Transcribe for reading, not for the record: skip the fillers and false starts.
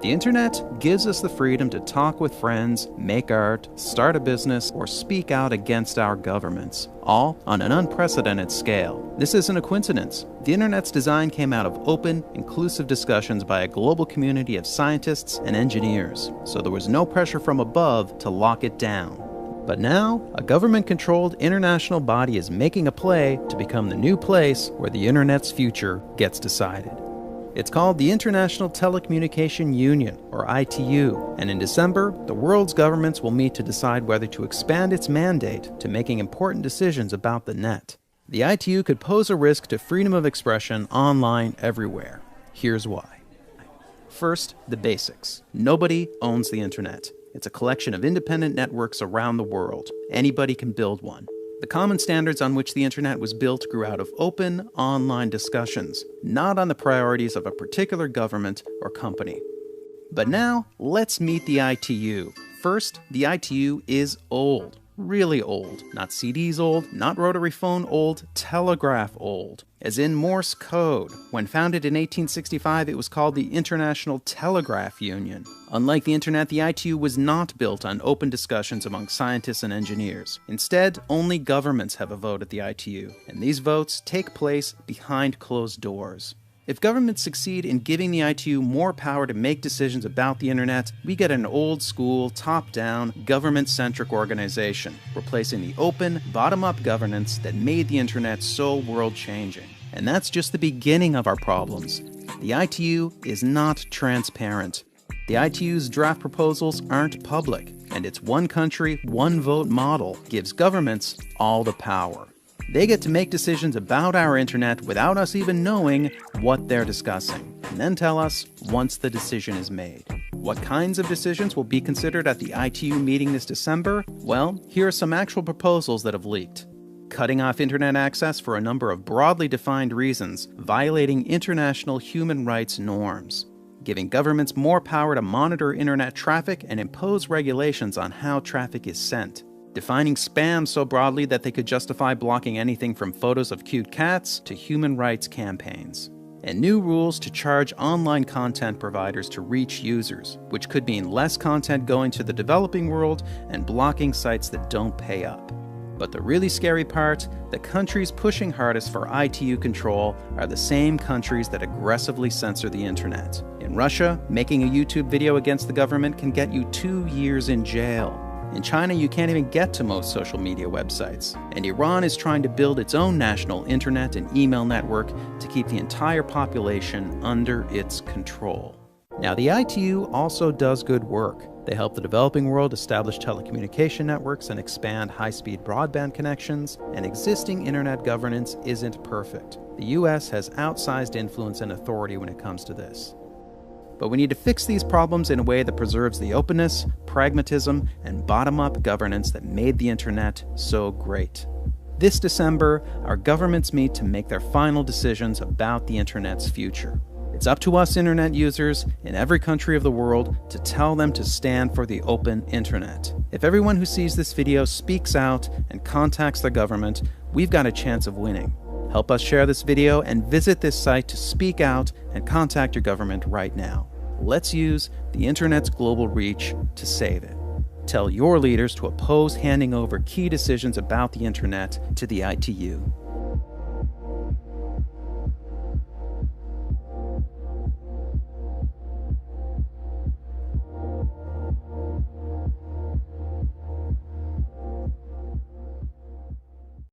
The internet gives us the freedom to talk with friends, make art, start a business, or speak out against our governments, all on an unprecedented scale. This isn't a coincidence. The internet's design came out of open, inclusive discussions by a global community of scientists and engineers, so there was no pressure from above to lock it down. But now, a government-controlled international body is making a play to become the new place where the internet's future gets decided. It's called the International Telecommunication Union, or ITU, and in December, the world's governments will meet to decide whether to expand its mandate to making important decisions about the net. The ITU could pose a risk to freedom of expression online everywhere. Here's why. First, the basics. Nobody owns the internet. It's a collection of independent networks around the world. Anybody can build one. The common standards on which the internet was built grew out of open, online discussions, not on the priorities of a particular government or company. But now, let's meet the ITU. First, the ITU is old. Really old. Not CDs old, not rotary phone old, telegraph old. As in Morse code. When founded in 1865, it was called the International Telegraph Union. Unlike the internet, the ITU was not built on open discussions among scientists and engineers. Instead, only governments have a vote at the ITU, and these votes take place behind closed doors. If governments succeed in giving the ITU more power to make decisions about the internet, we get an old-school, top-down, government-centric organization, replacing the open, bottom-up governance that made the internet so world-changing. And that's just the beginning of our problems. The ITU is not transparent. The ITU's draft proposals aren't public, and its one country, one vote model gives governments all the power. They get to make decisions about our internet without us even knowing what they're discussing, and then tell us once the decision is made. What kinds of decisions will be considered at the ITU meeting this December? Well, here are some actual proposals that have leaked. Cutting off internet access for a number of broadly defined reasons, violating international human rights norms. Giving governments more power to monitor internet traffic and impose regulations on how traffic is sent. Defining spam so broadly that they could justify blocking anything from photos of cute cats to human rights campaigns. And new rules to charge online content providers to reach users, which could mean less content going to the developing world and blocking sites that don't pay up. But the really scary part, the countries pushing hardest for ITU control are the same countries that aggressively censor the internet. In Russia, making a YouTube video against the government can get you 2 years in jail. In China, you can't even get to most social media websites. And Iran is trying to build its own national internet and email network to keep the entire population under its control. Now, the ITU also does good work. They help the developing world establish telecommunication networks and expand high-speed broadband connections, and existing internet governance isn't perfect. The US has outsized influence and authority when it comes to this. But we need to fix these problems in a way that preserves the openness, pragmatism, and bottom-up governance that made the internet so great. This December, our governments meet to make their final decisions about the internet's future. It's up to us internet users in every country of the world to tell them to stand for the open internet. If everyone who sees this video speaks out and contacts their government, we've got a chance of winning. Help us share this video and visit this site to speak out and contact your government right now. Let's use the internet's global reach to save it. Tell your leaders to oppose handing over key decisions about the internet to the ITU.